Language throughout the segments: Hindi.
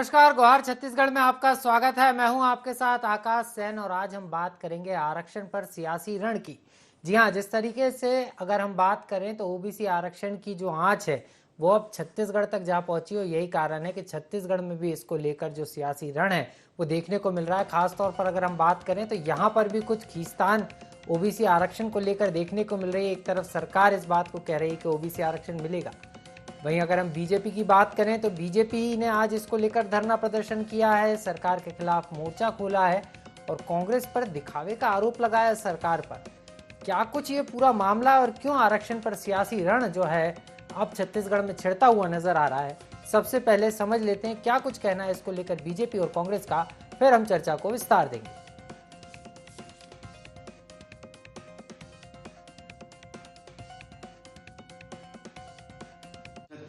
नमस्कार, गुहार छत्तीसगढ़ में आपका स्वागत है। मैं हूं आपके साथ आकाश सैन और आज हम बात करेंगे आरक्षण पर सियासी रण की। जी हां, जिस तरीके से अगर हम बात करें तो ओबीसी आरक्षण की जो आंच है वो अब छत्तीसगढ़ तक जा पहुंची और यही कारण है कि छत्तीसगढ़ में भी इसको लेकर जो सियासी रण है वो देखने को मिल रहा है। खासतौर पर अगर हम बात करें तो यहाँ पर भी कुछ खींचतान ओबीसी आरक्षण को लेकर देखने को मिल रही है। एक तरफ सरकार इस बात को कह रही है कि ओबीसी आरक्षण मिलेगा, वहीं अगर हम बीजेपी की बात करें तो बीजेपी ने आज इसको लेकर धरना प्रदर्शन किया है, सरकार के खिलाफ मोर्चा खोला है और कांग्रेस पर दिखावे का आरोप लगाया सरकार पर। क्या कुछ ये पूरा मामला और क्यों आरक्षण पर सियासी रण जो है अब छत्तीसगढ़ में छिड़ता हुआ नजर आ रहा है, सबसे पहले समझ लेते हैं क्या कुछ कहना है इसको लेकर बीजेपी और कांग्रेस का, फिर हम चर्चा को विस्तार देंगे।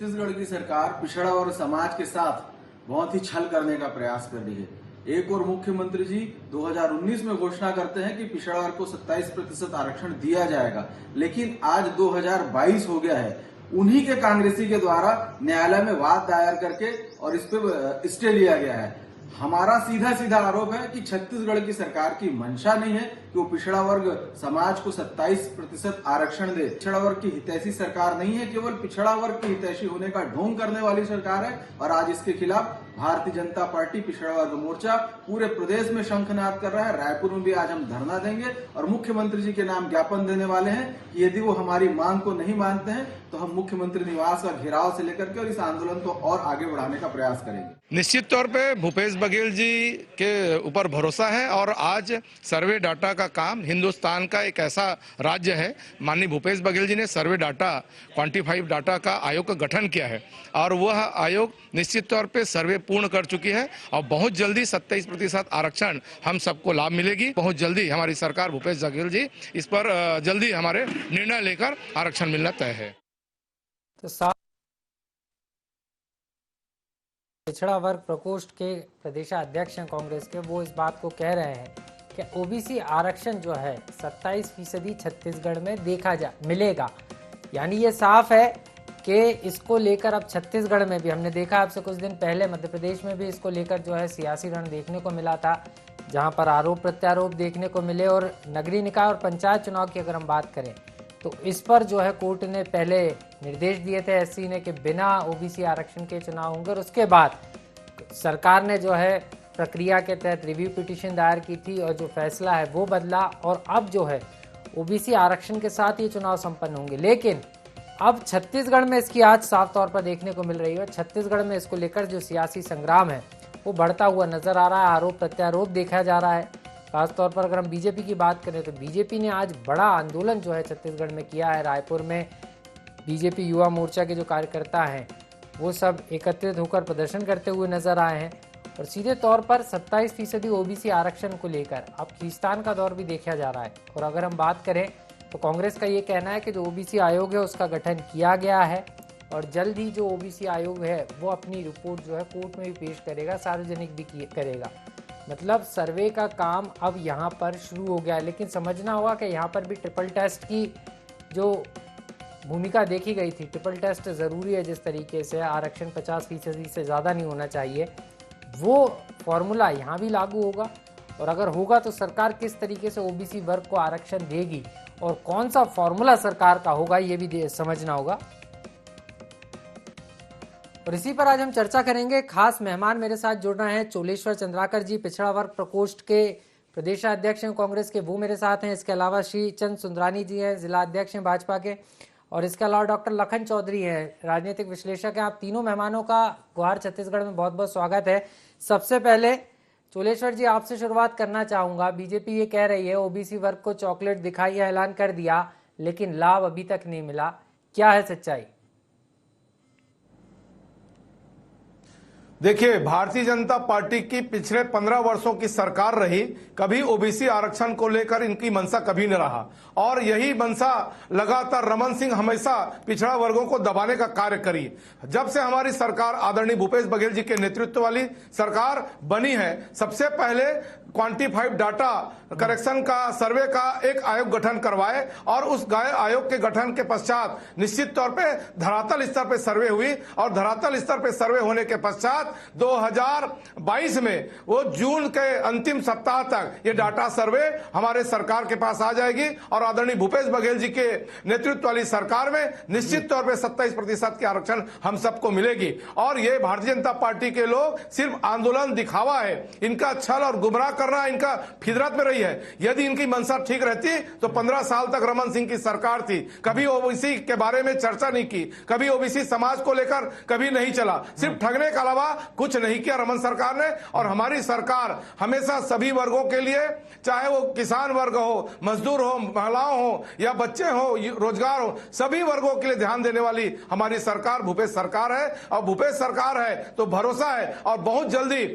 छत्तीसगढ़ की सरकार पिछड़ा वर्ग समाज के साथ बहुत ही छल करने का प्रयास कर रही है। एक और मुख्यमंत्री जी 2019 में घोषणा करते हैं कि पिछड़ा वर्ग को 27% आरक्षण दिया जाएगा, लेकिन आज 2022 हो गया है। उन्हीं के कांग्रेसी के द्वारा न्यायालय में वाद दायर करके और इस पे स्टे लिया गया है। हमारा सीधा सीधा आरोप है कि छत्तीसगढ़ की सरकार की मंशा नहीं है कि वो पिछड़ा वर्ग समाज को 27% आरक्षण दे। पिछड़ा वर्ग की हितैषी सरकार नहीं है, केवल पिछड़ा वर्ग की हितैषी होने का ढोंग करने वाली सरकार है। और आज इसके खिलाफ भारतीय जनता पार्टी पिछड़ा वर्ग मोर्चा पूरे प्रदेश में शंखनाद कर रहा है। रायपुर में भी आज हम धरना देंगे और मुख्यमंत्री जी के नाम ज्ञापन देने वाले हैं कि यदि वो हमारी मांग को नहीं मानते हैं तो हम मुख्यमंत्री निवास का घेराव से लेकर के और इस आंदोलन को और आगे बढ़ाने का प्रयास करेंगे। निश्चित तौर पे भूपेश बघेल जी के ऊपर भरोसा है और आज सर्वे डाटा का काम, हिंदुस्तान का एक ऐसा राज्य है, माननीय भूपेश बघेल जी ने सर्वे डाटा, क्वांटिफाइड डाटा का आयोग का गठन किया है और वह आयोग निश्चित तौर पे सर्वे पूर्ण कर चुकी है और बहुत जल्दी 27% आरक्षण हम सबको लाभ मिलेगी। बहुत जल्दी हमारी सरकार, भूपेश बघेल जी इस पर जल्दी हमारे निर्णय लेकर आरक्षण मिलना तय है। तो पिछड़ा वर्ग प्रकोष्ठ के प्रदेशाध्यक्ष हैं कांग्रेस के, वो इस बात को कह रहे हैं कि ओबीसी आरक्षण जो है 27% छत्तीसगढ़ में मिलेगा। यानी ये साफ है कि इसको लेकर अब छत्तीसगढ़ में भी, हमने देखा आपसे कुछ दिन पहले मध्य प्रदेश में भी इसको लेकर जो है सियासी रण देखने को मिला था, जहां पर आरोप प्रत्यारोप देखने को मिले। और नगरीय निकाय और पंचायत चुनाव की अगर हम बात करें तो इस पर जो है कोर्ट ने पहले निर्देश दिए थे एससी ने कि बिना ओबीसी आरक्षण के चुनाव होंगे और उसके बाद सरकार ने जो है प्रक्रिया के तहत रिव्यू पिटीशन दायर की थी और जो फैसला है वो बदला और अब जो है ओबीसी आरक्षण के साथ ये चुनाव संपन्न होंगे। लेकिन अब छत्तीसगढ़ में इसकी आज साफ तौर पर देखने को मिल रही है। छत्तीसगढ़ में इसको लेकर जो सियासी संग्राम है वो बढ़ता हुआ नजर आ रहा है, आरोप प्रत्यारोप देखा जा रहा है। खासतौर पर अगर हम बीजेपी की बात करें तो बीजेपी ने आज बड़ा आंदोलन जो है छत्तीसगढ़ में किया है। रायपुर में बीजेपी युवा मोर्चा के जो कार्यकर्ता हैं वो सब एकत्रित होकर प्रदर्शन करते हुए नजर आए हैं और सीधे तौर पर 27% ओबीसी आरक्षण को लेकर अब खींचतान का दौर भी देखा जा रहा है। और अगर हम बात करें तो कांग्रेस का ये कहना है कि जो ओबीसी आयोग है उसका गठन किया गया है और जल्द ही जो ओबीसी आयोग है वो अपनी रिपोर्ट जो है कोर्ट में भी पेश करेगा, सार्वजनिक भी करेगा। मतलब सर्वे का काम अब यहाँ पर शुरू हो गया है। लेकिन समझना होगा कि यहाँ पर भी ट्रिपल टेस्ट की जो भूमिका देखी गई थी, ट्रिपल टेस्ट ज़रूरी है, जिस तरीके से आरक्षण 50% से ज़्यादा नहीं होना चाहिए, वो फॉर्मूला यहाँ भी लागू होगा। और अगर होगा तो सरकार किस तरीके से ओबीसी वर्ग को आरक्षण देगी और कौन सा फॉर्मूला सरकार का होगा ये भी समझना होगा। और इसी पर आज हम चर्चा करेंगे। खास मेहमान मेरे साथ जुड़ रहे हैं चोलेश्वर चंद्राकर जी, पिछड़ा वर्ग प्रकोष्ठ के प्रदेशाध्यक्ष हैं कांग्रेस के, वो मेरे साथ हैं। इसके अलावा श्री चंद सुंदरानी जी हैं, जिला अध्यक्ष हैं भाजपा के, और इसके अलावा डॉक्टर लखन चौधरी हैं, राजनीतिक विश्लेषक हैं। आप तीनों मेहमानों का गुहार छत्तीसगढ़ में बहुत बहुत स्वागत है। सबसे पहले चोलेश्वर जी आपसे शुरुआत करना चाहूंगा। बीजेपी ये कह रही है ओबीसी वर्ग को चॉकलेट दिखाई, ऐलान कर दिया, लेकिन लाभ अभी तक नहीं मिला, क्या है सच्चाई? देखिए, भारतीय जनता पार्टी की पिछले 15 वर्षों की सरकार रही, कभी ओबीसी आरक्षण को लेकर इनकी मंशा कभी न रहा और यही मंशा लगातार रमन सिंह हमेशा पिछड़ा वर्गों को दबाने का कार्य करी। जब से हमारी सरकार आदरणीय भूपेश बघेल जी के नेतृत्व वाली सरकार बनी है, सबसे पहले क्वांटिफाइड डाटा करेक्शन का सर्वे का एक आयोग गठन करवाए और उस आयोग के गठन के पश्चात निश्चित तौर पे धरातल स्तर पे सर्वे हुई और धरातल स्तर पे सर्वे होने के पश्चात 2022 में वो जून के अंतिम सप्ताह तक ये डाटा सर्वे हमारे सरकार के पास आ जाएगी और आदरणीय भूपेश बघेल जी के नेतृत्व वाली सरकार में निश्चित तौर पे 27% के आरक्षण हम सबको मिलेगी। और ये भारतीय जनता पार्टी के लोग सिर्फ आंदोलन दिखावा है, इनका छल और गुमराह करना इनका फितरत में रही है। यदि इनकी मंशा ठीक रहती तो 15 साल तक रमन सिंह की सरकार थी, कभी ओबीसी के बारे में चर्चा नहीं की, कभी ओबीसी समाज को लेकर कभी नहीं चला, सिर्फ ठगने के अलावा कुछ नहीं किया रमन सरकार ने। और हमारी सरकार हमेशा सभी वर्गों के लिए, चाहे वो किसान वर्ग हो, मजदूर हो, महिलाओं हो या बच्चे हो, रोजगार हो, सभी वर्गों के लिए ध्यान देने वाली हमारी सरकार भूपेश सरकार है। और भूपेश सरकार है तो भरोसा है और बहुत जल्दी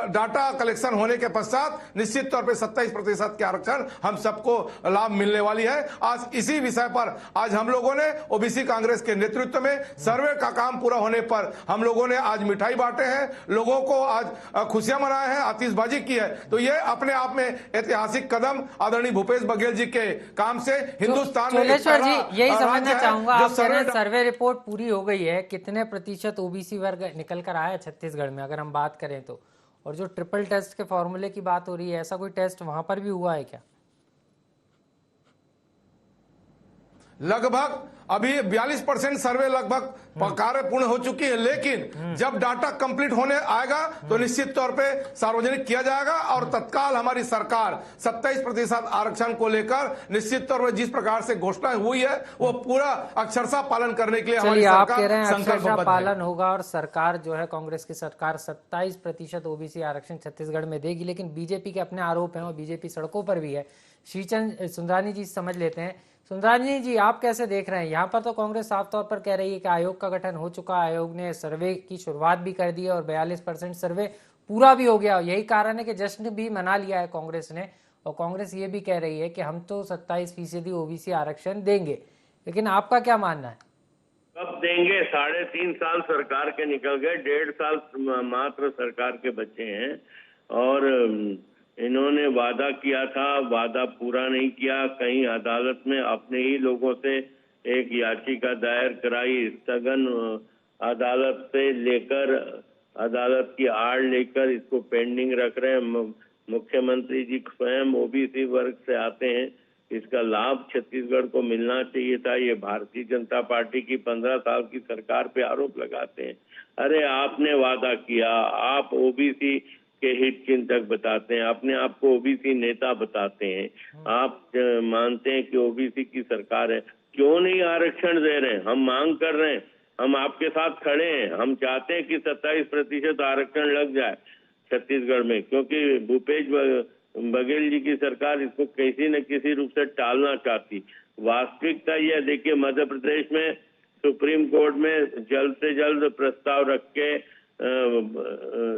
डाटा कलेक्शन होने के पश्चात निश्चित तौर पे 27% के आरक्षण हम सबको लाभ मिलने वाली है। आज इसी विषय पर आज हम लोगों ने ओबीसी कांग्रेस के नेतृत्व में सर्वे का काम पूरा होने पर हम लोगों ने आज मिठाई बांटे हैं, लोगों को आज खुशियां मनाए हैं, आतिशबाजी की है। तो ये अपने आप में ऐतिहासिक कदम आदरणीय भूपेश बघेल जी के काम से हिंदुस्तान में चोलेश्वर जी यही समझना चाहूंगा, आप कह रहे हैं सर्वे रिपोर्ट पूरी हो गई है, कितने प्रतिशत ओबीसी वर्ग निकल कर आया छत्तीसगढ़ में अगर हम बात करें तो? और जो ट्रिपल टेस्ट के फॉर्मूले की बात हो रही है, ऐसा कोई टेस्ट वहां पर भी हुआ है क्या? लगभग अभी 42% सर्वे लगभग कार्य पूर्ण हो चुकी है, लेकिन जब डाटा कंप्लीट होने आएगा तो निश्चित तौर पे सार्वजनिक किया जाएगा और तत्काल हमारी सरकार 27% आरक्षण को लेकर निश्चित तौर पर जिस प्रकार से घोषणा हुई है वो पूरा अक्षरशः पालन करने के लिए हमारी आप कह रहे हैं सरकार अक्षरशः पालन होगा और सरकार जो है कांग्रेस की सरकार 27% ओबीसी आरक्षण छत्तीसगढ़ में देगी। लेकिन बीजेपी के अपने आरोप हैं और बीजेपी सड़कों पर भी है। श्रीचंद सुंदरानी जी समझ लेते हैं। सुंदरानी जी आप कैसे देख रहे हैं? यहाँ पर तो कांग्रेस साफ तौर पर कह रही है कि आयोग का गठन हो चुका, आयोग ने सर्वे की शुरुआत भी कर दी है और 42% सर्वे पूरा भी हो गया। यही कारण है कि जश्न भी मना लिया है कांग्रेस ने, और कांग्रेस ये भी कह रही है कि हम तो 27% ओबीसी आरक्षण देंगे। लेकिन आपका क्या मानना है? कब देंगे? 3.5 साल सरकार के निकल गए, 1.5 साल मात्र सरकार के बचे हैं और इन्होंने वादा किया था, वादा पूरा नहीं किया। कहीं अदालत में अपने ही लोगों से एक याचिका दायर कराई, स्थगन अदालत से लेकर अदालत की आड़ लेकर इसको पेंडिंग रख रहे हैं। मुख्यमंत्री जी स्वयं ओबीसी वर्ग से आते हैं, इसका लाभ छत्तीसगढ़ को मिलना चाहिए था। ये भारतीय जनता पार्टी की 15 साल की सरकार पे आरोप लगाते हैं। अरे आपने वादा किया, आप ओबीसी के हित चिंतक बताते हैं, अपने आप को ओबीसी नेता बताते हैं, आप मानते हैं कि ओबीसी की सरकार है, क्यों नहीं आरक्षण दे रहे हैं? हम मांग कर रहे हैं, हम आपके साथ खड़े हैं, हम चाहते हैं कि 27% आरक्षण लग जाए छत्तीसगढ़ में, क्योंकि भूपेश बघेल जी की सरकार इसको किसी न किसी रूप से टालना चाहती। वास्तविकता यह देखिए, मध्य प्रदेश में सुप्रीम कोर्ट में जल्द से जल्द प्रस्ताव रख के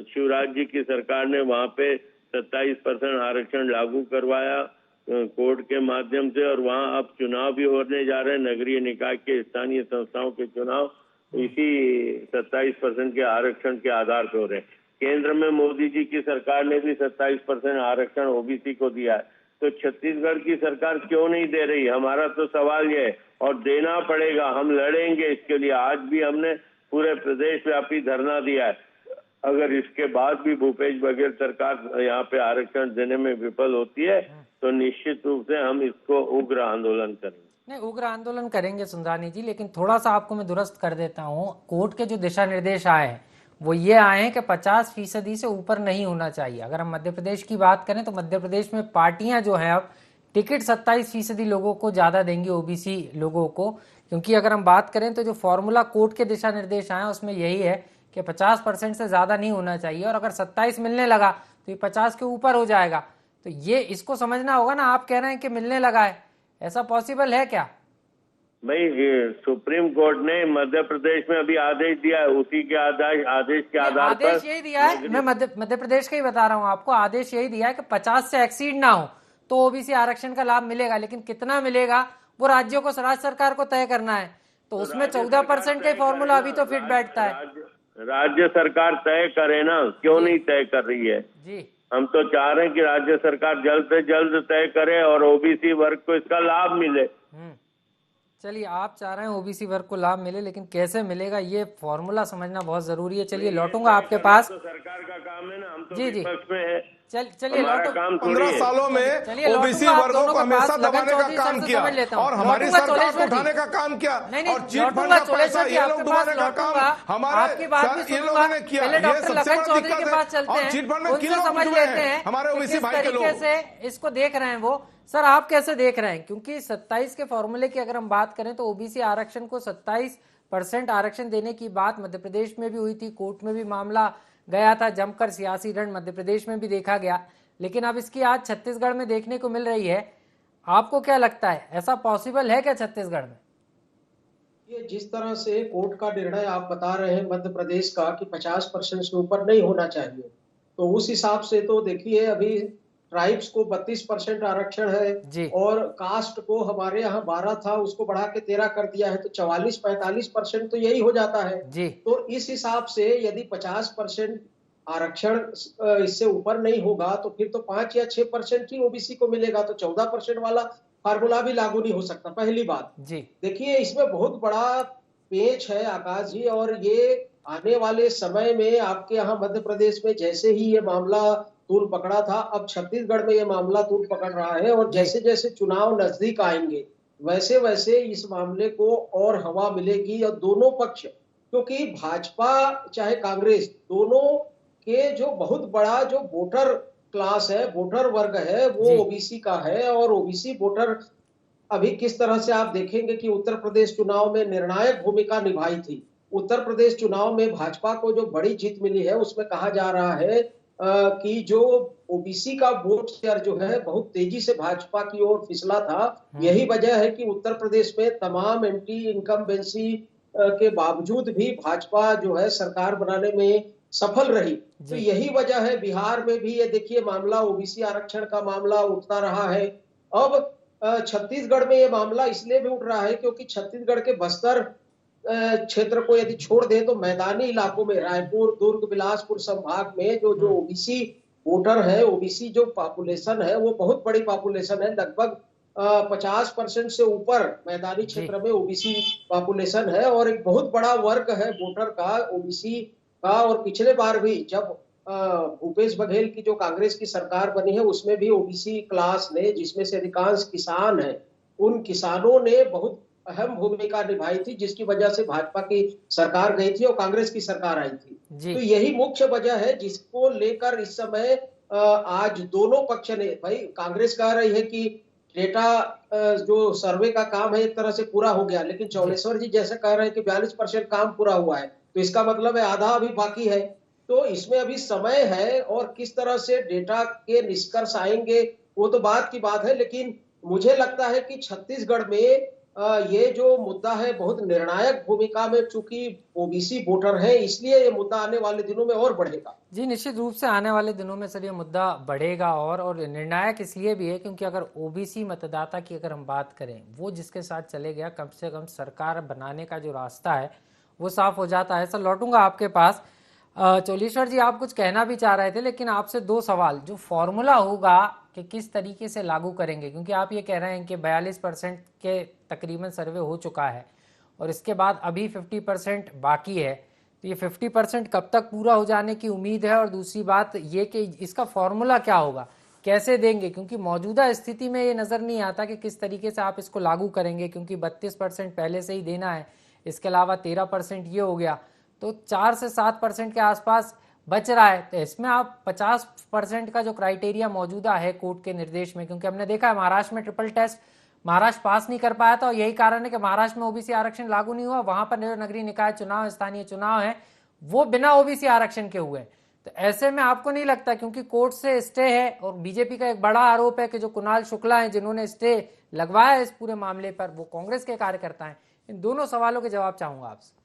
शिवराज जी की सरकार ने वहां पे 27% आरक्षण लागू करवाया कोर्ट के माध्यम से, और वहां अब चुनाव भी होने जा रहे हैं, नगरीय निकाय के स्थानीय संस्थाओं के चुनाव इसी 27% के आरक्षण के आधार पर हो रहे हैं। केंद्र में मोदी जी की सरकार ने भी 27% आरक्षण ओबीसी को दिया है, तो छत्तीसगढ़ की सरकार क्यों नहीं दे रही? हमारा तो सवाल ये है, और देना पड़ेगा, हम लड़ेंगे इसके लिए। आज भी हमने पूरे प्रदेश व्यापी धरना दिया है। अगर इसके बाद भी भूपेश बघेल सरकार यहाँ पे आरक्षण देने में विफल होती है तो निश्चित रूप से हम इसको उग्र आंदोलन करेंगे। नहीं, उग्र आंदोलन करेंगे सुंदरानी जी, लेकिन थोड़ा सा आपको मैं दुरुस्त कर देता हूँ। कोर्ट के जो दिशा निर्देश आए हैं वो ये आए हैं कि 50% से ऊपर नहीं होना चाहिए। अगर हम मध्य प्रदेश की बात करें तो मध्य प्रदेश में पार्टियां जो है अब टिकट 27% लोगों को ज्यादा देंगी, ओबीसी लोगों को, क्योंकि अगर हम बात करें तो जो फॉर्मूला कोर्ट के दिशा निर्देश आए उसमें यही है कि 50% से ज्यादा नहीं होना चाहिए, और अगर 27 मिलने लगा तो ये 50 के ऊपर हो जाएगा। तो ये इसको समझना होगा ना। आप कह रहे हैं कि मिलने लगा है, ऐसा पॉसिबल है क्या? भाई सुप्रीम कोर्ट ने मध्य प्रदेश में अभी आदेश दिया है, उसी के आदेश के आधार पर आदेश यही दिया है। मैं मध्य प्रदेश का ही बता रहा हूँ आपको। आदेश यही दिया है कि 50 से एक्सीड ना हो तो ओबीसी आरक्षण का लाभ मिलेगा, लेकिन कितना मिलेगा वो राज्यों को, राज्य सरकार को तय करना है। तो उसमें 14% का फॉर्मूला अभी तो फिट बैठता है। राज्य सरकार तय करे ना, क्यों नहीं तय कर रही है? जी हम तो चाह रहे हैं कि राज्य सरकार जल्द से जल्द तय करे और ओबीसी वर्ग को इसका लाभ मिले। चलिए, आप चाह रहे हैं ओबीसी वर्ग को लाभ मिले, लेकिन कैसे मिलेगा ये फॉर्मूला समझना बहुत जरूरी है। चलिए, लौटूंगा आपके पास। तो सरकार का काम है ना, हम तो जी जी, विपक्ष में है। चलिए हमारा काम 15 सालों में ओबीसी वर्गों को हमेशा दबाने का काम किया और हमारी सरकार को उठाने का काम किया और चिट फंड का पैसा ये लोग डुबाने का काम हमारे ये लोगों ने किया। ये सबसे बड़ी दिक्कत है। और चिट फंड में किन लोग डूबे हैं? हमारे ओबीसी भाई के लोग। से इसको देख रहे हैं वो। सर, आप कैसे देख रहे हैं? क्योंकि 27 के फॉर्मूले की अगर हम बात करें तो ओबीसी आरक्षण को 27% आरक्षण देने की बात मध्य प्रदेश में भी हुई थी, कोर्ट में भी मामला गया था, जमकर सियासी रण मध्य प्रदेश में भी देखा गया, लेकिन अब इसकी आज छत्तीसगढ़ में देखने को मिल रही है। आपको क्या लगता है, ऐसा पॉसिबल है क्या छत्तीसगढ़ में? ये जिस तरह से कोर्ट का निर्णय आप बता रहे हैं मध्य प्रदेश का कि 50% से ऊपर नहीं होना चाहिए, तो उस हिसाब से तो देखिए अभी ट्राइब्स को 32% आरक्षण है और कास्ट को हमारे यहाँ 12 था, उसको बढ़ा के 13 कर दिया है, तो 44-45% तो यही हो जाता है जी। तो इस हिसाब से यदि 50% आरक्षण इससे ऊपर नहीं होगा तो फिर तो 5 या 6% ही ओबीसी को मिलेगा, तो 14% वाला फार्मूला भी लागू नहीं हो सकता। पहली बात जी, देखिए इसमें बहुत बड़ा पेच है आकाश जी, और ये आने वाले समय में आपके यहाँ मध्य प्रदेश में जैसे ही ये मामला तूल पकड़ा था, अब छत्तीसगढ़ में ये मामला तूल पकड़ रहा है और जैसे जैसे चुनाव नजदीक आएंगे वैसे वैसे इस मामले को और हवा मिलेगी। और दोनों पक्ष, क्योंकि भाजपा चाहे कांग्रेस, दोनों के जो बहुत बड़ा जो वोटर क्लास है, वोटर वर्ग है, वो ओबीसी का है। और ओबीसी वोटर अभी किस तरह से आप देखेंगे कि उत्तर प्रदेश चुनाव में निर्णायक भूमिका निभाई थी। उत्तर प्रदेश चुनाव में भाजपा को जो बड़ी जीत मिली है उसमें कहा जा रहा है कि जो ओबीसी का वोट शेयर जो है बहुत तेजी से भाजपा की ओर फिसला था। यही वजह है कि उत्तर प्रदेश में तमाम एंटी इनकम्बेंसी के बावजूद भी भाजपा जो है सरकार बनाने में सफल रही। तो यही वजह है बिहार में भी ये देखिए मामला ओबीसी आरक्षण का मामला उठता रहा है। अब छत्तीसगढ़ में ये मामला इसलिए भी उठ रहा है क्योंकि छत्तीसगढ़ के बस्तर क्षेत्र को यदि छोड़ दे तो मैदानी इलाकों में रायपुर, दुर्ग, बिलासपुर संभाग में जो ओबीसी वोटर है, ओबीसी जो पॉपुलेशन है वो बहुत बड़ी पॉपुलेशन है, लगभग 50% से ऊपर मैदानी क्षेत्र में ओबीसी पॉपुलेशन है और एक बहुत बड़ा वर्ग है वोटर का ओबीसी का। और पिछले बार भी जब भूपेश बघेल की जो कांग्रेस की सरकार बनी है उसमें भी ओबीसी क्लास ने, जिसमें से अधिकांश किसान है, उन किसानों ने बहुत अहम भूमिका निभाई थी, जिसकी वजह से भाजपा की सरकार गई थी और कांग्रेस की सरकार आई थी। तो यही मुख्य वजह है जिसको लेकर इस समय आज दोनों पक्ष ने, भाई कांग्रेस कह रही है कि डेटा जो सर्वे का काम है एक तरह से पूरा हो गया, लेकिन चौलेश्वर जी जैसे कह रहे हैं कि 42% काम पूरा हुआ है, तो इसका मतलब है आधा अभी बाकी है। तो इसमें अभी समय है और किस तरह से डेटा के निष्कर्ष आएंगे वो तो बात की बात है, लेकिन मुझे लगता है कि छत्तीसगढ़ में ये जो मुद्दा है बहुत निर्णायक भूमिका में, चूंकि ओबीसी वोटर है इसलिए ये मुद्दा आने वाले दिनों में और बढ़ेगा। जी, निश्चित रूप से आने वाले दिनों में सर ये मुद्दा बढ़ेगा और निर्णायक इसलिए भी है क्योंकि अगर ओबीसी मतदाता की अगर हम बात करें, वो जिसके साथ चले गया, कम से कम सरकार बनाने का जो रास्ता है वो साफ हो जाता है। सर लौटूंगा आपके पास। चोलेश्वर जी, आप कुछ कहना भी चाह रहे थे, लेकिन आपसे दो सवाल। जो फॉर्मूला होगा कि किस तरीके से लागू करेंगे, क्योंकि आप ये कह रहे हैं कि 42% के तकरीबन सर्वे हो चुका है और इसके बाद अभी 50% बाकी है, तो ये 50% कब तक पूरा हो जाने की उम्मीद है? और दूसरी बात ये कि इसका फॉर्मूला क्या होगा, कैसे देंगे? क्योंकि मौजूदा स्थिति में ये नज़र नहीं आता कि किस तरीके से आप इसको लागू करेंगे, क्योंकि 32% पहले से ही देना है, इसके अलावा 13% ये हो गया, तो 4 से 7% के आसपास बच रहा है। तो इसमें आप 50% का जो क्राइटेरिया मौजूदा है कोर्ट के निर्देश में, क्योंकि हमने देखा है महाराष्ट्र में ट्रिपल टेस्ट महाराष्ट्र पास नहीं कर पाया था और यही कारण है कि महाराष्ट्र में ओबीसी आरक्षण लागू नहीं हुआ। वहां पर नगरीय निकाय चुनाव, स्थानीय चुनाव है, वो बिना ओबीसी आरक्षण के हुए। तो ऐसे में आपको नहीं लगता, क्योंकि कोर्ट से स्टे है और बीजेपी का एक बड़ा आरोप है कि जो कुणाल शुक्ला है जिन्होंने स्टे लगवाया इस पूरे मामले पर, वो कांग्रेस के कार्यकर्ता है। इन दोनों सवालों के जवाब चाहूंगा आपसे।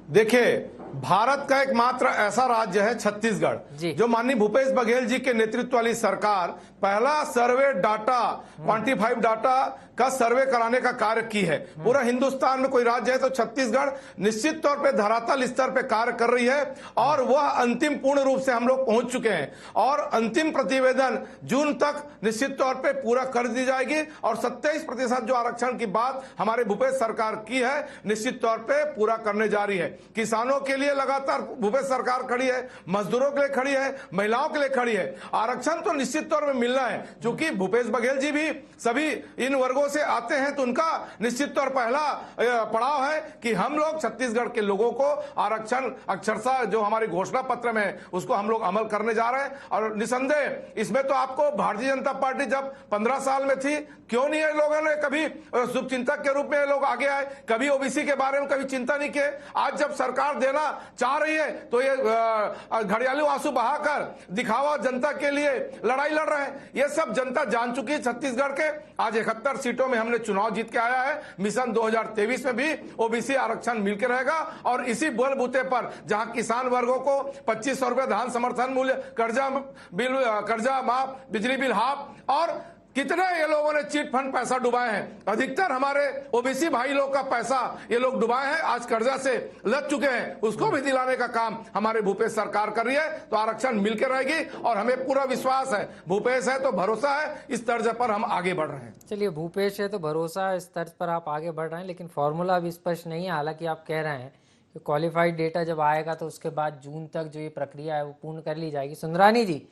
देखिए, भारत का एकमात्र ऐसा राज्य है छत्तीसगढ़, जो माननीय भूपेश बघेल जी के नेतृत्व वाली सरकार पहला सर्वे डाटा, क्वांटिफाइड डाटा का सर्वे कराने का कार्य की है। पूरा हिंदुस्तान में कोई राज्य है तो छत्तीसगढ़ निश्चित तौर पे धरातल स्तर पे कार्य कर रही है, और वह अंतिम पूर्ण रूप से हम लोग पहुंच चुके हैं, और अंतिम प्रतिवेदन जून तक निश्चित तौर पे पूरा कर दी जाएगी। और 27% जो आरक्षण की बात हमारे भूपेश सरकार की है, निश्चित तौर पे पूरा करने जा रही है। किसानों के लिए लगातार भूपेश सरकार खड़ी है, मजदूरों के लिए खड़ी है, महिलाओं के लिए खड़ी है। आरक्षण तो निश्चित तौर पे मिलना है, क्योंकि भूपेश बघेल जी भी सभी इन वर्गों से आते हैं, तो उनका निश्चित तौर पहला पड़ाव है कि हम लोग छत्तीसगढ़ के लोगों को आरक्षण अक्षरशः जो हमारे घोषणा पत्र में है उसको हम लोग अमल करने जा रहे हैं। और निसंदेह इसमें तो आपको भारतीय जनता पार्टी जब 15 साल में थी, क्यों नहीं है लोगों ने कभी शुभचिंतक के रूप में लोग आगे आए, कभी ओबीसी के बारे में कभी चिंता नहीं किए। आज जब सरकार देना चाह रही है तो ये घड़ियाली आंसू बहाकर दिखावा जनता के लिए लड़ाई लड़ रहे हैं। ये सब जनता जान चुकी है छत्तीसगढ़ के। आज 71 सीटों में हमने चुनाव जीत के आया है। मिशन 2023 में भी ओबीसी आरक्षण मिलकर रहेगा, और इसी बलबूते पर जहां किसान वर्गों को 2500 रुपए धान समर्थन मूल्य, कर्जा माफ, बिजली बिल हाफ, और कितने ये लोगों ने चिट फंड पैसा डुबाए हैं। अधिकतर हमारे ओबीसी भाई लोग का पैसा ये लोग डुबाए हैं, आज कर्जा से लग चुके हैं, उसको भी दिलाने का काम हमारे भूपेश सरकार कर रही है। तो आरक्षण मिलकर रहेगी, और हमें पूरा विश्वास है, भूपेश है तो भरोसा है, इस तर्ज पर हम आगे बढ़ रहे हैं। चलिए, भूपेश है तो भरोसा, इस तर्ज पर आप आगे बढ़ रहे हैं, लेकिन फॉर्मूला अभी स्पष्ट नहीं है। हालांकि आप कह रहे हैं कि क्वालिफाइड डेटा जब आएगा तो उसके बाद जून तक जो ये प्रक्रिया है वो पूर्ण कर ली जाएगी। सुंदरानी जी,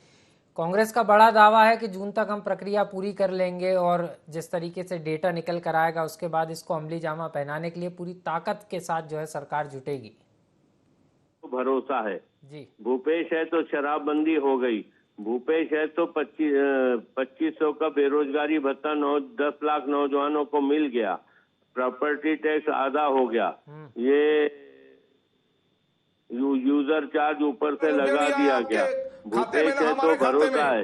कांग्रेस का बड़ा दावा है कि जून तक हम प्रक्रिया पूरी कर लेंगे, और जिस तरीके से डेटा निकल कर आएगा उसके बाद इसको अमली जामा पहनाने के लिए पूरी ताकत के साथ जो है सरकार जुटेगी। भरोसा है जी। भूपेश है तो शराबबंदी हो गई, भूपेश है तो 2500 का बेरोजगारी भत्ता 10 लाख नौजवानों को मिल गया, प्रॉपर्टी टैक्स आधा हो गया, ये यूजर चार्ज ऊपर से लगा दिया गया। भूपेश है तो भरोसा है।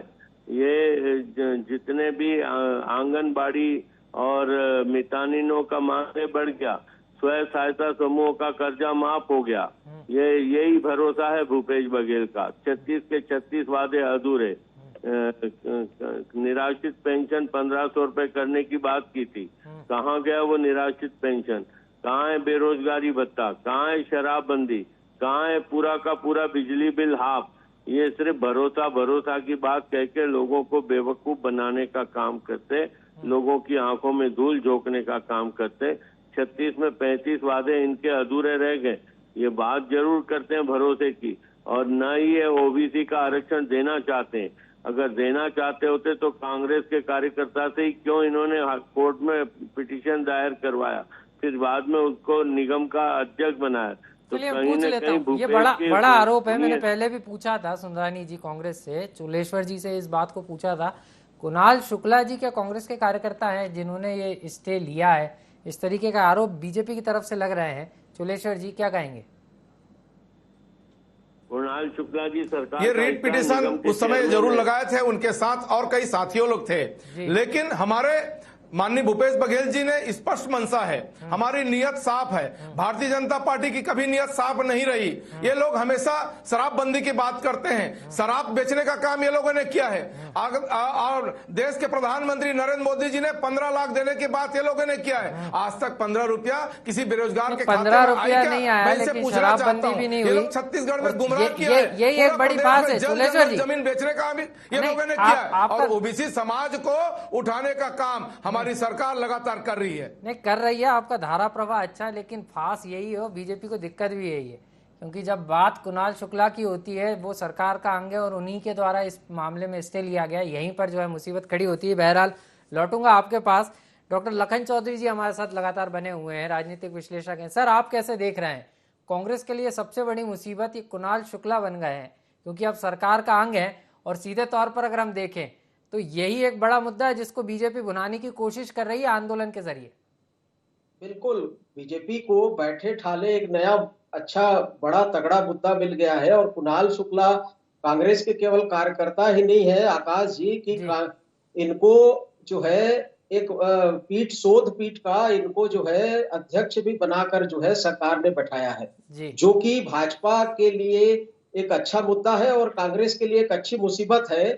ये जितने भी आंगनबाड़ी और मितानिनों का मांगे बढ़ गया, स्वयं सहायता समूह का कर्जा माफ हो गया, यही भरोसा है भूपेश बघेल का। 36 के 36 वादे अधूरे, निराश्रित पेंशन 1500 रुपए करने की बात की थी, कहाँ गया वो निराश्रित पेंशन? कहाँ है बेरोजगारी भत्ता? कहाँ है शराबबंदी? कहाँ है पूरा का पूरा बिजली बिल हाफ? ये सिर्फ भरोसा की बात कह के लोगों को बेवकूफ बनाने का काम करते, लोगों की आंखों में धूल झोंकने का काम करते। 36 में 35 वादे इनके अधूरे रह गए। ये बात जरूर करते हैं भरोसे की, और न ही ये ओबीसी का आरक्षण देना चाहते हैं। अगर देना चाहते होते तो कांग्रेस के कार्यकर्ता से ही क्यों इन्होंने कोर्ट में पिटीशन दायर करवाया, फिर बाद में उसको निगम का अध्यक्ष बनाया? तो चलिए पूछ लेता हूँ, ये बड़ा आरोप है। मैंने पहले भी पूछा था सुंदरानी जी कांग्रेस से, चोलेश्वर जी से इस बात को पूछा था। कुणाल शुक्ला जी क्या कांग्रेस के कार्यकर्ता हैं जिन्होंने ये स्टे लिया है? इस तरीके का आरोप बीजेपी की तरफ से लग रहे हैं। चोलेश्वर जी क्या कहेंगे? कुणाल शुक्ला जी सरकार ये रीट पिटीशन उस समय जरूर लगाए थे, उनके साथ और कई साथियों लोग थे, लेकिन हमारे माननीय भूपेश बघेल जी ने स्पष्ट मंशा है, हमारी नियत साफ है। भारतीय जनता पार्टी की कभी नियत साफ नहीं रही। ये लोग हमेशा शराबबंदी की बात करते हैं, शराब बेचने का काम ये लोगों ने किया है। और देश के प्रधानमंत्री नरेंद्र मोदी जी ने 15 लाख देने की बात ये लोगों ने किया है। आज तक 15 रुपया किसी बेरोजगार के खाते में 15 रुपया नहीं आया, लेकिन शराबबंदी भी नहीं हुई। छत्तीसगढ़ में गुमराह किया है। यही एक बड़ी बात है चोलेश्वर जी, जमीन बेचने का भी ये लोगों ने किया है, और ओबीसी समाज को उठाने का काम हमारी सरकार लगातार कर रही है। नहीं कर रही है, आपका धारा प्रवाह अच्छा, लेकिन फास यही हो, बीजेपी को दिक्कत भी यही है, क्योंकि जब बात कुणाल शुक्ला की होती है, वो सरकार का अंग है और उन्हीं के द्वारा इस मामले में स्टे लिया गया, यहीं पर जो है मुसीबत खड़ी होती है। बहरहाल लौटूंगा आपके पास। डॉक्टर लखन चौधरी जी हमारे साथ लगातार बने हुए हैं, राजनीतिक विश्लेषक हैं। सर, आप कैसे देख रहे हैं? कांग्रेस के लिए सबसे बड़ी मुसीबत ये कुणाल शुक्ला बन गए हैं, क्योंकि अब सरकार का अंग है, और सीधे तौर पर अगर हम देखें तो यही एक बड़ा मुद्दा है जिसको बीजेपी भुनाने की कोशिश कर रही है आंदोलन के जरिए। बिल्कुल, बीजेपी को बैठे ठाले एक नया अच्छा बड़ा तगड़ा मुद्दा मिल गया है, और कुणाल शुक्ला कांग्रेस के केवल कार्यकर्ता ही नहीं है आकाश जी की इनको जो है एक शोध पीठ का इनको जो है अध्यक्ष भी बनाकर जो है सरकार ने बैठाया है, जी जो कि भाजपा के लिए एक अच्छा मुद्दा है और कांग्रेस के लिए एक अच्छी मुसीबत है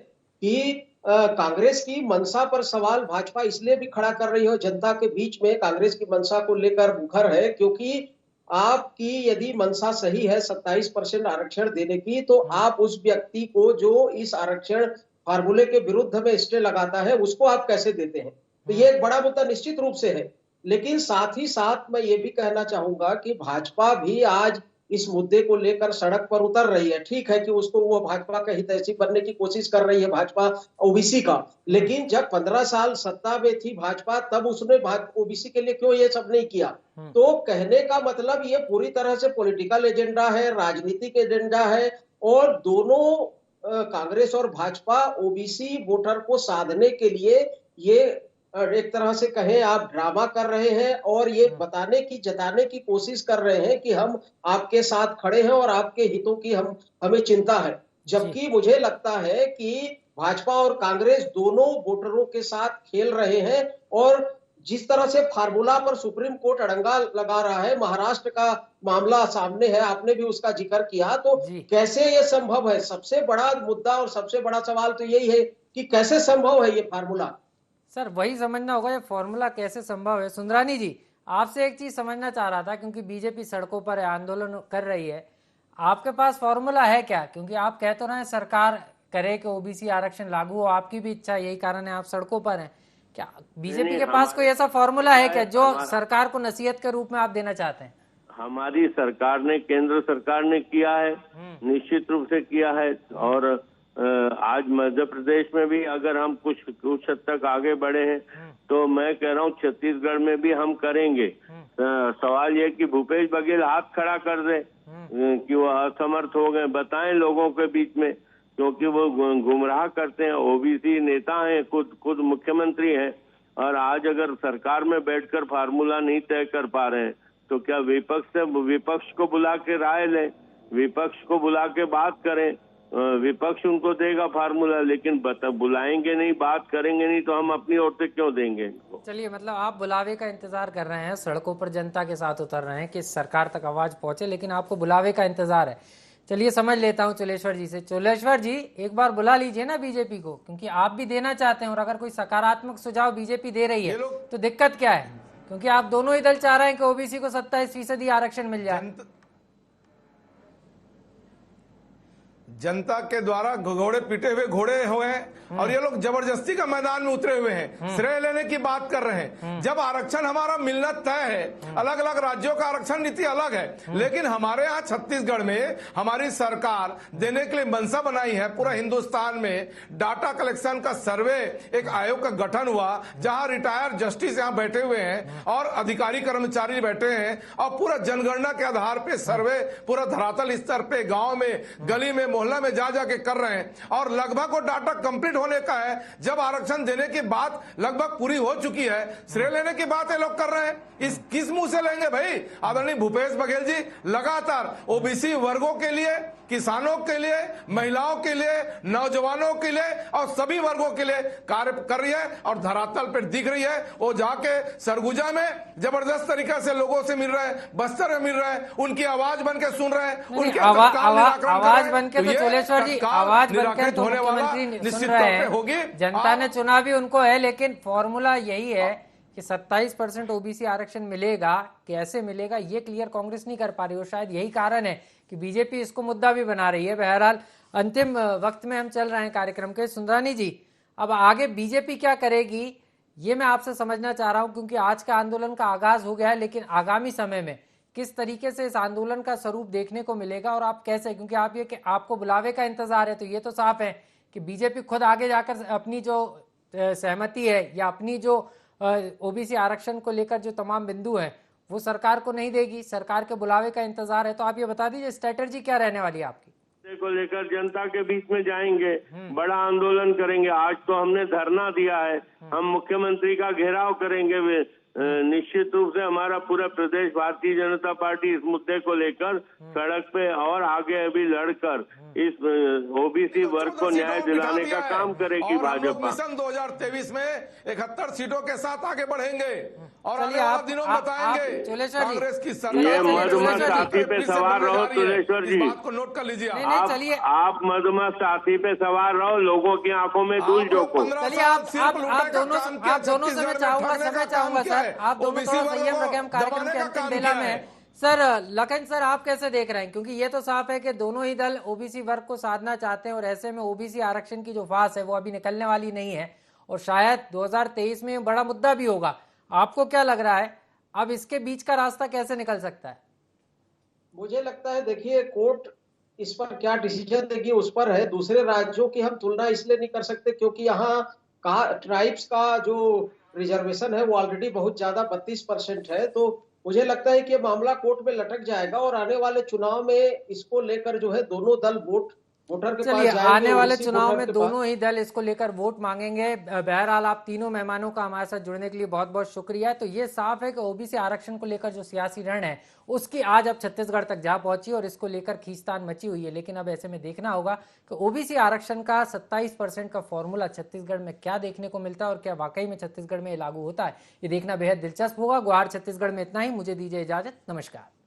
कि कांग्रेस की मंशा पर सवाल भाजपा इसलिए भी खड़ा कर रही है, जनता के बीच में कांग्रेस की मंशा को लेकर मुखर है, क्योंकि आपकी यदि मंशा सही है 27% आरक्षण देने की, तो आप उस व्यक्ति को जो इस आरक्षण फार्मूले के विरुद्ध में स्टे लगाता है उसको आप कैसे देते हैं। तो ये एक बड़ा मुद्दा निश्चित रूप से है। लेकिन साथ ही साथ मैं ये भी कहना चाहूंगा कि भाजपा भी आज इस मुद्दे को लेकर सड़क पर उतर रही है। ठीक है कि उसको वो भाजपा का हितैषी बनने की कोशिश कर रही है, भाजपा ओबीसी का, लेकिन जब 15 साल सत्ता में थी भाजपा, तब उसने ओबीसी के लिए क्यों ये सब नहीं किया। तो कहने का मतलब ये पूरी तरह से पॉलिटिकल एजेंडा है, राजनीतिक एजेंडा है, और दोनों कांग्रेस और भाजपा ओबीसी वोटर को साधने के लिए ये एक तरह से कहें आप ड्रामा कर रहे हैं और ये बताने की जताने की कोशिश कर रहे हैं कि हम आपके साथ खड़े हैं और आपके हितों की हमें चिंता है। जबकि मुझे लगता है कि भाजपा और कांग्रेस दोनों वोटरों के साथ खेल रहे हैं, और जिस तरह से फार्मूला पर सुप्रीम कोर्ट अड़ंगा लगा रहा है, महाराष्ट्र का मामला सामने है, आपने भी उसका जिक्र किया, तो कैसे ये संभव है। सबसे बड़ा मुद्दा और सबसे बड़ा सवाल तो यही है कि कैसे संभव है ये फार्मूला। सर वही समझना होगा ये फॉर्मूला कैसे संभव है। सुंदरानी जी, आपसे एक चीज समझना चाह रहा था, क्योंकि बीजेपी सड़कों पर है, आंदोलन कर रही है, आपके पास फॉर्मूला है क्या? क्योंकि आप कह तो रहे हैं सरकार करे कि ओबीसी आरक्षण लागू हो, आपकी भी इच्छा, यही कारण है आप सड़कों पर हैं। क्या बीजेपी के पास कोई ऐसा फॉर्मूला है क्या जो सरकार को नसीहत के रूप में आप देना चाहते हैं? हमारी सरकार ने, केंद्र सरकार ने किया है, निश्चित रूप से किया है। और आज मध्य प्रदेश में भी अगर हम कुछ हद तक आगे बढ़े हैं, तो मैं कह रहा हूँ छत्तीसगढ़ में भी हम करेंगे। सवाल ये कि भूपेश बघेल हाथ खड़ा कर दे कि वो असमर्थ हो गए, बताएं लोगों के बीच में, क्योंकि वो गुमराह करते हैं। ओबीसी नेता हैं, खुद मुख्यमंत्री हैं, और आज अगर सरकार में बैठकर फार्मूला नहीं तय कर पा रहे हैं, तो क्या विपक्ष को बुला के राय लें, विपक्ष को बुला के बात करें, विपक्ष उनको देगा फार्मूला, लेकिन बुलाएंगे नहीं, बात करेंगे नहीं, तो हम अपनी ओर से क्यों देंगे इनको। चलिए, मतलब आप बुलावे का इंतजार कर रहे हैं, सड़कों पर जनता के साथ उतर रहे हैं कि सरकार तक आवाज पहुंचे, लेकिन आपको बुलावे का इंतजार है। चलिए समझ लेता हूं चोलेश्वर जी से। चोलेश्वर जी, एक बार बुला लीजिए ना बीजेपी को, क्योंकि आप भी देना चाहते हैं, और अगर कोई सकारात्मक सुझाव बीजेपी दे रही है तो दिक्कत क्या है? क्योंकि आप दोनों ही दल चाह रहे हैं कि ओबीसी को 27% आरक्षण मिल जाए। जनता के द्वारा घोड़े पीटे हुए घोड़े हुए हैं, और ये लोग जबरदस्ती का मैदान में उतरे हुए हैं, श्रेय लेने की बात कर रहे हैं। जब आरक्षण हमारा मिलना तय है, अलग अलग राज्यों का आरक्षण नीति अलग है, लेकिन हमारे यहाँ छत्तीसगढ़ में हमारी सरकार देने के लिए मंशा बनाई है। पूरा हिंदुस्तान में डाटा कलेक्शन का सर्वे, एक आयोग का गठन हुआ, जहां रिटायर्ड जस्टिस यहाँ बैठे हुए हैं और अधिकारी कर्मचारी बैठे हैं, और पूरा जनगणना के आधार पे सर्वे पूरा धरातल स्तर पे, गांव में, गली में, मोहल्ला में जा जाके कर रहे हैं, और लगभग वो डाटा कंप्लीट होने का है। जब आरक्षण देने की बात लगभग पूरी हो चुकी है, श्रेय लेने की बात ये लोग कर रहे हैं। इस किस मुंह से लेंगे भाई? आदरणीय भूपेश बघेल जी लगातार ओबीसी वर्गों के लिए, किसानों के लिए, महिलाओं के लिए, नौजवानों के लिए और सभी वर्गों के लिए कार्य कर रही है, और धरातल पर दिख रही है। वो जाके सरगुजा में जबरदस्त तरीके से लोगों से मिल रहे हैं, बस्तर में मिल रहे हैं, उनकी आवाज बन के सुन रहे हैं, उनके आवाज बन के, तो चोलेश्वर जी आवाज बनकर तो मुख्यमंत्री सुन रहे हैं, जनता ने चुना भी उनको है, लेकिन फॉर्मूला यही है कि 27% ओबीसी आरक्षण मिलेगा, कैसे मिलेगा ये क्लियर कांग्रेस नहीं कर पा रही, और शायद यही कारण है कि बीजेपी इसको मुद्दा भी बना रही है। बहरहाल अंतिम वक्त में हम चल रहे हैं कार्यक्रम के। सुंदरानी जी, अब आगे बीजेपी क्या करेगी ये मैं आपसे समझना चाह रहा हूं, क्योंकि आज का आंदोलन का आगाज हो गया है, लेकिन आगामी समय में किस तरीके से इस आंदोलन का स्वरूप देखने को मिलेगा, और आप कैसे, क्योंकि आप ये कि आपको बुलावे का इंतजार है, तो ये तो साफ है कि बीजेपी खुद आगे जाकर अपनी जो सहमति है या अपनी जो ओबीसी आरक्षण को लेकर जो तमाम बिंदु हैं वो सरकार को नहीं देगी, सरकार के बुलावे का इंतजार है। तो आप ये बता दीजिए स्ट्रेटेजी क्या रहने वाली है आपकी? को लेकर जनता के बीच में जाएंगे, बड़ा आंदोलन करेंगे। आज तो हमने धरना दिया है, हम मुख्यमंत्री का घेराव करेंगे निश्चित रूप से हमारा पूरा प्रदेश भारतीय जनता पार्टी इस मुद्दे को लेकर सड़क पे और आगे अभी लड़कर इस ओबीसी वर्ग को न्याय दिलाने का काम करेगी और हम लोग भाजपा। मिशन 2023 में 71 सीटों के साथ आगे बढ़ेंगे और आने चलिए, वाले आप- दिनों में आप- बताएंगे चोलेश्वर जी, कांग्रेस की ये सरकार मधुमस्त साथी पे सवार रहो तुलेश्वर इस जी। बात को नोट कर लीजिए नहीं, आप। नहीं, आप चलिए। आप मधुमस्त साथी पे सवार रहो, लोगों की आंखों में धूल आप लोग झोंको। 15 चलिए, साल आप सिर्फ लूटने का दोनों काम किया, आप दोनों से मैं छत्तीसगढ़ में चाहूंगा ठगने समय का चाहूंगा काम किया सर, है। आप दोनों ओबीसी थोड़ा वर्ग संयम को रखें कार्यक्रम दबाने के का अंतिम काम बेला किया में। है। सर लखन सर, आप कैसे देख रहे हैं, क्योंकि ये तो साफ है कि दोनों ही दल ओबीसी वर्ग को साधना चाहते हैं और ऐसे में ओबीसी आरक्षण की जो फांस है वो अभी निकलने वाली नहीं है और शायद 2023 में बड़ा मुद्दा भी होगा। आपको क्या लग रहा है, अब इसके बीच का रास्ता कैसे निकल सकता है? मुझे लगता है, देखिए, कोर्ट इस पर क्या डिसीजन देगी उस पर है। दूसरे राज्यों की हम तुलना इसलिए नहीं कर सकते क्योंकि यहाँ का ट्राइब्स का जो रिजर्वेशन है वो ऑलरेडी बहुत ज्यादा 32% है। तो मुझे लगता है कि ये मामला कोर्ट में लटक जाएगा और आने वाले चुनाव में इसको लेकर जो है दोनों दल वोटर के पास चलिए, जाएंगे। आने वाले ओबीसी चुनाव वोटर में के दोनों ही दल इसको लेकर वोट मांगेंगे। बहरहाल आप तीनों मेहमानों का हमारे साथ जुड़ने के लिए बहुत बहुत शुक्रिया। तो ये साफ है कि ओबीसी आरक्षण को लेकर जो सियासी रण है उसकी आज अब छत्तीसगढ़ तक जा पहुंची और इसको लेकर खींचतान मची हुई है। लेकिन अब ऐसे में देखना होगा कि ओबीसी आरक्षण का 27% का फॉर्मूला छत्तीसगढ़ में क्या देखने को मिलता है और क्या वाकई में छत्तीसगढ़ में लागू होता है, ये देखना बेहद दिलचस्प होगा। गुहार छत्तीसगढ़ में इतना ही, मुझे दीजिए इजाजत, नमस्कार।